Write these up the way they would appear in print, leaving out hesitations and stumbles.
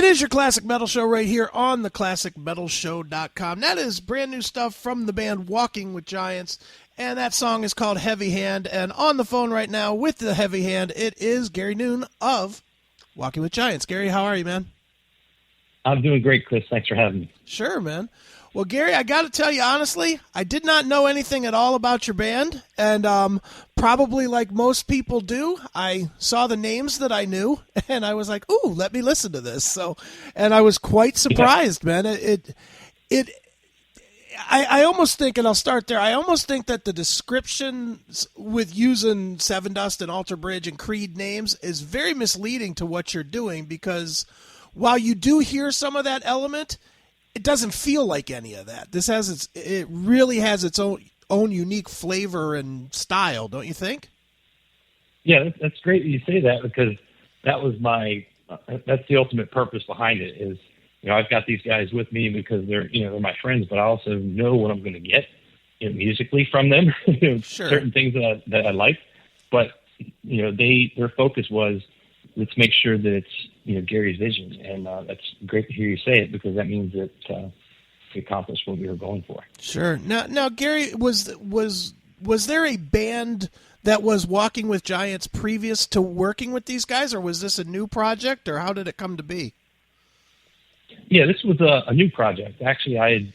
is your Classic Metal Show right here on the ClassicMetalShow.com. That is brand new stuff from the band Walking with Giants, and that song is called Heavy Hand. And on the phone right now with the Heavy Hand, it is Gary Noon of Walking with Giants. Gary, how are you, man? I'm doing great, Chris. Thanks for having me. Sure, man. Well, Gary, I got to tell you honestly, I did not know anything at all about your band, and probably like most people do, I saw the names that I knew, and I was like, "Ooh, let me listen to this." And I was quite surprised, man. I almost think, and I'll start there. I almost think that the descriptions with using Sevendust and Alter Bridge and Creed names is very misleading to what you're doing, because while you do hear some of that element, it doesn't feel like any of that. It really has its own unique flavor and style, don't you think? Yeah, that's great that you say that, because that was that's the ultimate purpose behind it. Is, I've got these guys with me because they're my friends, but I also know what I'm going to get musically from them. Sure. Certain things that I like, but their focus was, let's make sure that it's Gary's vision, and that's great to hear you say it, because that means that we accomplished what we were going for. Sure. Now, Gary, was there a band that was Walking with Giants previous to working with these guys, or was this a new project, or how did it come to be? Yeah, this was a new project. Actually, I had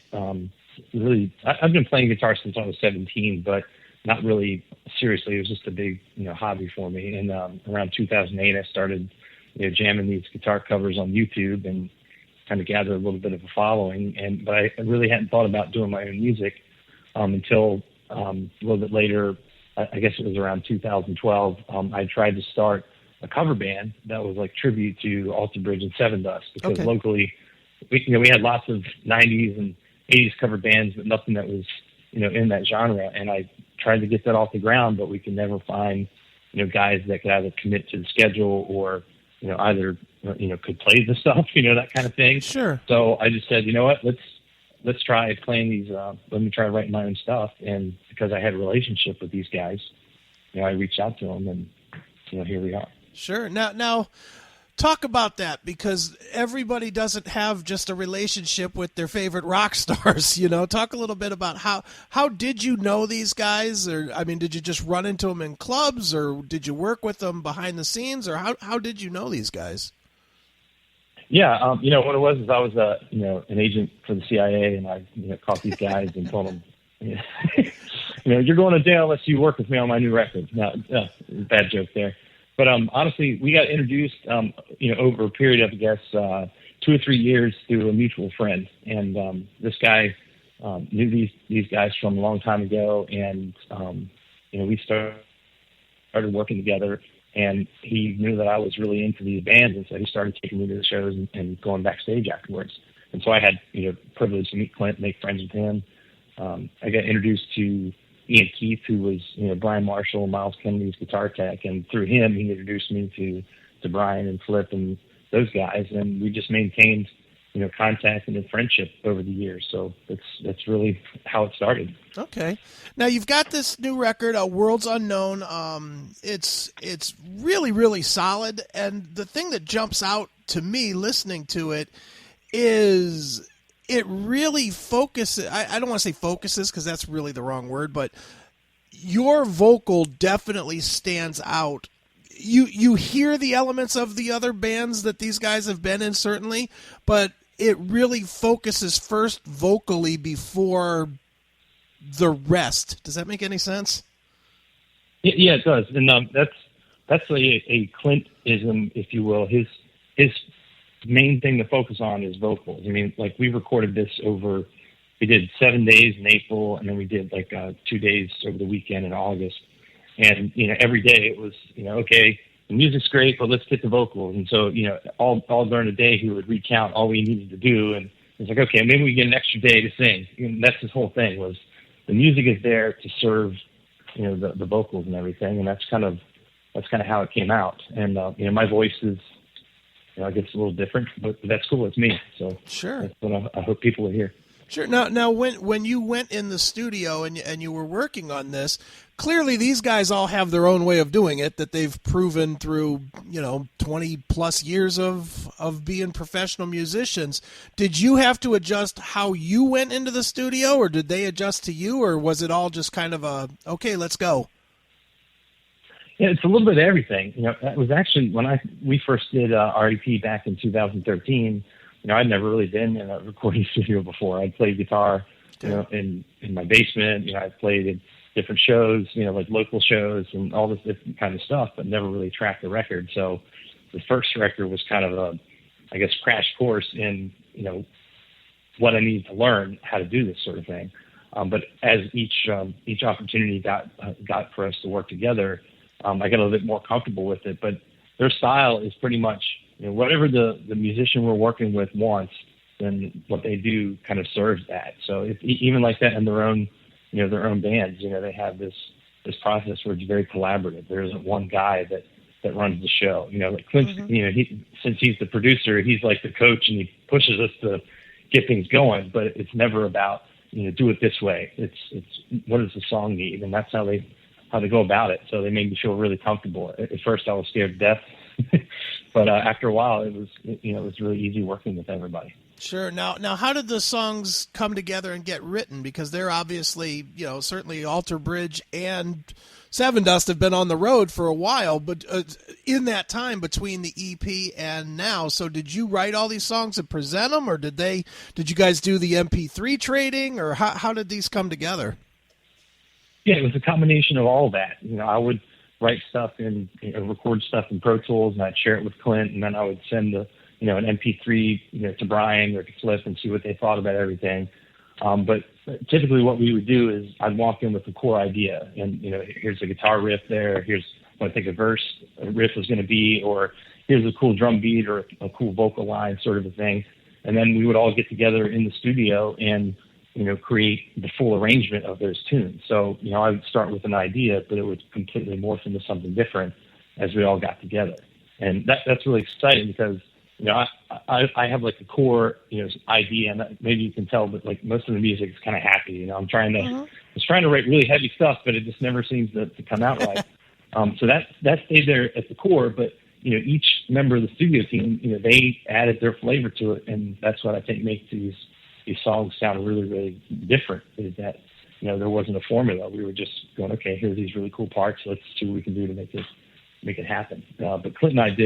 I've been playing guitar since I was 17, but not really seriously. It was just a big hobby for me. And around 2008, I started jamming these guitar covers on YouTube and kind of gathered a little bit of a following. But I really hadn't thought about doing my own music until a little bit later. I guess it was around 2012. I tried to start a cover band that was like tribute to Alter Bridge and Sevendust, because locally we had lots of 90s and 80s cover bands, but nothing that was in that genre. And I tried to get that off the ground, but we could never find guys that could either commit to the schedule or either could play the stuff, that kind of thing. Sure. So I just said, what, let's try playing these. Let me try writing my own stuff. And because I had a relationship with these guys, I reached out to them, and here we are. Sure. Now, talk about that, because everybody doesn't have just a relationship with their favorite rock stars. Talk a little bit about how did you know these guys, or did you just run into them in clubs, or did you work with them behind the scenes, or how did you know these guys? Yeah, what it was is I was an agent for the CIA, and I caught these guys and told them, you're going to jail unless you work with me on my new record. No, bad joke there. But honestly, we got introduced, over a period of, I guess, 2 or 3 years through a mutual friend. And this guy knew these guys from a long time ago, and we started working together. And he knew that I was really into these bands, and so he started taking me to the shows and going backstage afterwards. And so I had privilege to meet Clint, make friends with him. I got introduced to Ian Keith, who was Brian Marshall and Miles Kennedy's guitar tech, and through him he introduced me to Brian and Flip and those guys, and we just maintained contact and a friendship over the years. So that's really how it started. Okay, now you've got this new record, Worlds Unknown. It's really, really solid, and the thing that jumps out to me listening to it is it really focuses. I don't want to say focuses, because that's really the wrong word, but your vocal definitely stands out. You hear the elements of the other bands that these guys have been in, certainly, but it really focuses first vocally before the rest. Does that make any sense? Yeah, it does. And that's a Clint-ism, if you will. His main thing to focus on is vocals. We recorded this we did 7 days in April, and then we did 2 days over the weekend in August. And, every day it was, okay, the music's great, but let's get the vocals. And so, all during the day he would recount all we needed to do. And it's like, okay, maybe we get an extra day to sing. And that's his whole thing, was the music is there to serve, the vocals and everything. And that's kind of how it came out. And, my voice is, I guess a little different, but that's cool. It's me. So sure. That's what I hope people will hear. Sure. Now, when you went in the studio and you were working on this, clearly these guys all have their own way of doing it that they've proven through, 20 plus years of being professional musicians. Did you have to adjust how you went into the studio, or did they adjust to you, or was it all just kind of okay, let's go? Yeah, it's a little bit of everything. That was actually when we first did REP back in 2013. I'd never really been in a recording studio before. I'd played guitar, in my basement. I played in different shows, like local shows and all this different kind of stuff, but never really tracked the record. So the first record was kind of a crash course in, what I needed to learn how to do this sort of thing. But as each opportunity got for us to work together, I got a little bit more comfortable with it. But their style is pretty much, whatever the musician we're working with wants, then what they do kind of serves that. So even like that in their own bands, they have this process where it's very collaborative. There isn't one guy that runs the show. Like Clint, since he's the producer, he's like the coach and he pushes us to get things going, but it's never about, do it this way. It's what does the song need? And that's how they go about it. So they made me feel really comfortable. At first I was scared to death, but after a while it was really easy working with everybody. Sure. Now, how did the songs come together and get written? Because they're obviously, certainly Alter Bridge and Sevendust have been on the road for a while, but in that time between the EP and now, so did you write all these songs and present them, or did you guys do the MP3 trading, or how did these come together? Yeah, it was a combination of all of that. I would write stuff and record stuff in Pro Tools, and I'd share it with Clint, and then I would send an MP3, to Brian or to Cliff and see what they thought about everything. But typically what we would do is I'd walk in with the core idea, and, here's a guitar riff there, here's what I think a riff is going to be, or here's a cool drum beat or a cool vocal line sort of a thing. And then we would all get together in the studio and, create the full arrangement of those tunes. So, I would start with an idea, but it would completely morph into something different as we all got together. And that's really exciting because, I have like a core, idea, and maybe you can tell, but like most of the music is kind of happy. I'm trying to write really heavy stuff, but it just never seems to come out right. So that stayed there at the core, but each member of the studio team, they added their flavor to it, and that's what I think makes these songs sound really, really different. Is that there wasn't a formula. We were just going, okay, here's these really cool parts. Let's see what we can do to make it happen. But Clint and I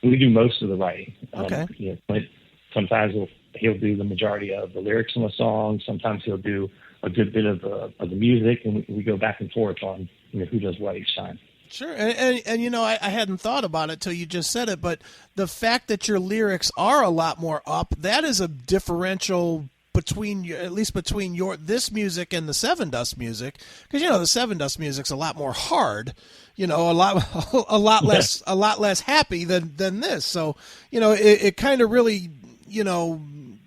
we do most of the writing. Okay. Clint, sometimes he'll do the majority of the lyrics in a song. Sometimes he'll do a good bit of the music, and we go back and forth on who does what each time. Sure, and I hadn't thought about it till you just said it, but the fact that your lyrics are a lot more up, that is a differential between this music and the Sevendust music, because the Sevendust music's a lot more hard, a lot less happy than this. So it kind of really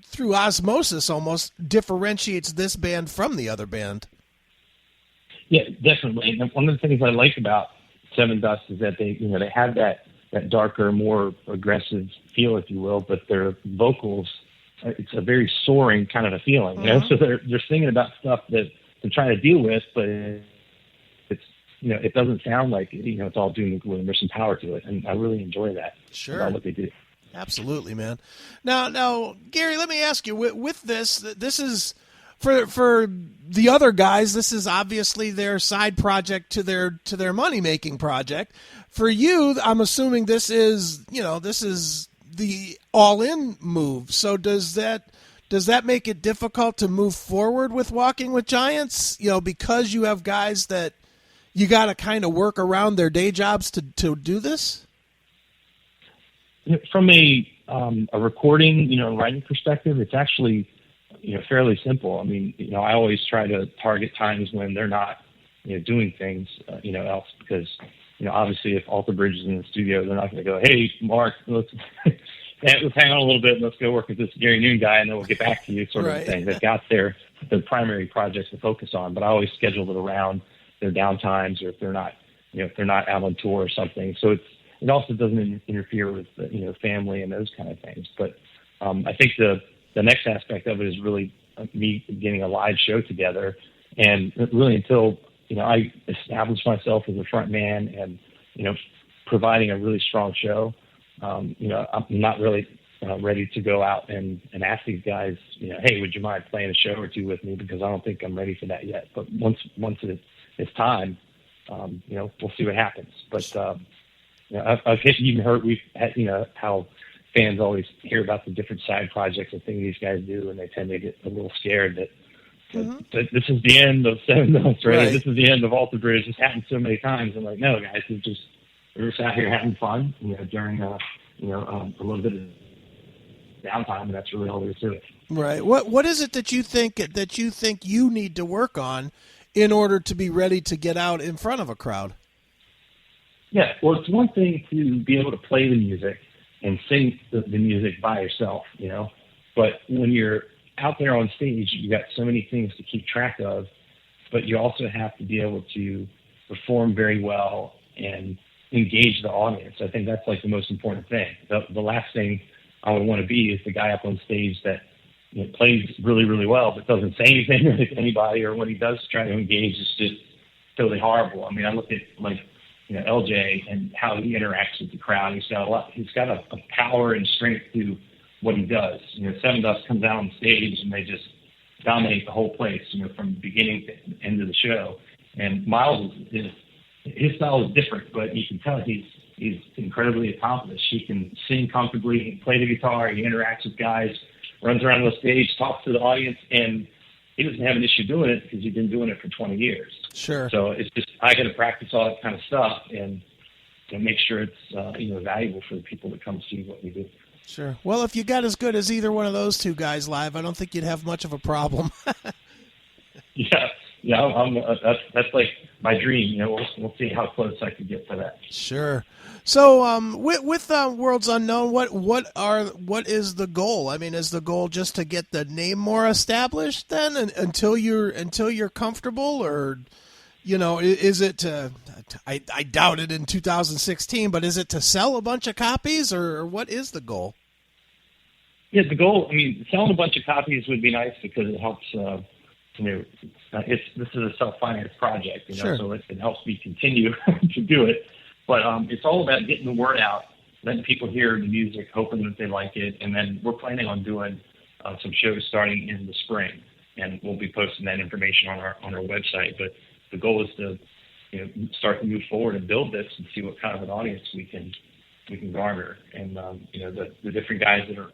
through osmosis almost differentiates this band from the other band. Yeah, definitely. And one of the things I like about Sevendust is that they have that darker, more aggressive feel, if you will, but their vocals, it's a very soaring kind of a feeling, So they're singing about stuff that they're trying to deal with, but it's it doesn't sound like it's all doom and gloom. There's some power to it, and I really enjoy that. Sure, about what they do. Absolutely, man. Now, Gary, let me ask you. With this is for the other guys. This is obviously their side project to their money making project. For you, I'm assuming this is the all-in move. So does that make it difficult to move forward with Walking with Giants? Because you have guys that you got to kind of work around their day jobs to do this? From a recording, writing perspective, it's actually, fairly simple. I mean, I always try to target times when they're not, doing things, else, because, obviously if Alter Bridge is in the studio, they're not going to go, hey, Mark, let's hang on a little bit and let's go work with this Gary Noon guy and then we'll get back to you, sort of thing. They've got their primary projects to focus on, but I always schedule it around their downtimes, or if they're not out on tour or something. So it also doesn't interfere with family and those kind of things. But I think the next aspect of it is really me getting a live show together, and really until I established myself as a front man and, providing a really strong show. I'm not really ready to go out and ask these guys, hey, would you mind playing a show or two with me? Because I don't think I'm ready for that yet. But once it's time, we'll see what happens. But, I've even heard we've had, how fans always hear about the different side projects and things these guys do, and they tend to get a little scared that this is the end of Sevendust, right? This is the end of Alter Bridge. This happened so many times. I'm like, no, guys, we're just out here having fun, during a little bit of downtime, and that's really all there is to it. Right. What is it that you think you need to work on in order to be ready to get out in front of a crowd? Yeah, well, it's one thing to be able to play the music and sing the music by yourself, but when you're out there on stage, you got so many things to keep track of, but you also have to be able to perform very well and engage the audience. I think that's like the most important thing. The last thing I would want to be is the guy up on stage that plays really, really well, but doesn't say anything really to anybody, or when he does try to engage, it's just totally horrible. I mean, I look at LJ and how he interacts with the crowd. He's got a power and strength to what he does. Sevendust comes out on stage and they just dominate the whole place, from beginning to end of the show. And Miles his style is different, but you can tell he's incredibly accomplished. He can sing comfortably, he can play the guitar, he interacts with guys, runs around the stage, talks to the audience, and he doesn't have an issue doing it because he's been doing it for 20 years. Sure. So it's just, I got to practice all that kind of stuff and make sure it's valuable for the people that come see what we do. Sure. Well, if you got as good as either one of those two guys live, I don't think you'd have much of a problem. Yeah. That's like my dream. We'll see how close I can get to that. Sure. So, with Worlds Unknown, what is the goal? I mean, is the goal just to get the name more established then, until you're comfortable, or is it to? I doubt it in 2016, but is it to sell a bunch of copies, or what is the goal? Yeah, the goal. I mean, selling a bunch of copies would be nice because it helps. This is a self-financed project, Sure. So it helps me continue to do it. But it's all about getting the word out, letting people hear the music, hoping that they like it, and then we're planning on doing some shows starting in the spring, and we'll be posting that information on our website. But the goal is to start to move forward and build this and see what kind of an audience we can garner, and the different guys that are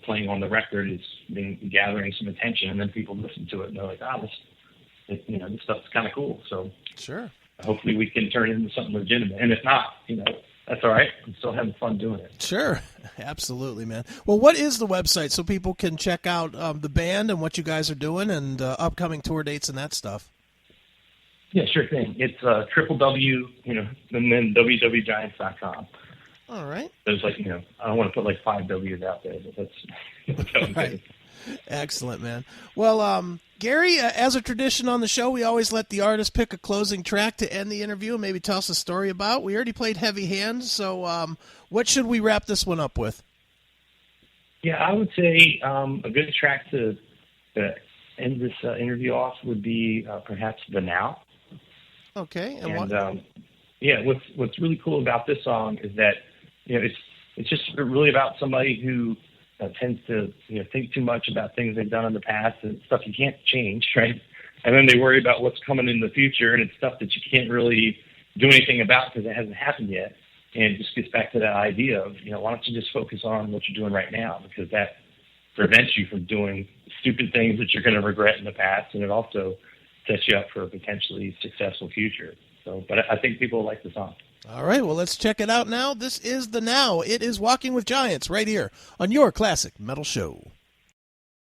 playing on the record is gathering some attention, and then people listen to it and they're like, this stuff's kind of cool. So sure, hopefully we can turn it into something legitimate. And if not, that's all right. I'm still having fun doing it. Sure, absolutely, man. Well, what is the website so people can check out the band and what you guys are doing and upcoming tour dates and that stuff? Yeah, sure thing. It's www, and then www.giants.com. All right. There's I don't want to put 5 W's out there, but that's right. Excellent, man. Well, Gary, as a tradition on the show, we always let the artist pick a closing track to end the interview and maybe tell us a story about. We already played Heavy Hands, so what should we wrap this one up with? Yeah, I would say a good track to end this interview off would be perhaps The Now. Okay. And what? What's really cool about this song is that it's just really about somebody who tends to think too much about things they've done in the past and stuff you can't change, right? And then they worry about what's coming in the future, and it's stuff that you can't really do anything about because it hasn't happened yet. And it just gets back to that idea of why don't you just focus on what you're doing right now, because that prevents you from doing stupid things that you're going to regret in the past, and it also sets you up for a potentially successful future. So, but I think people like the song. All right, well, let's check it out now. This is The Now. It is Walking with Giants right here on your Classic Metal Show.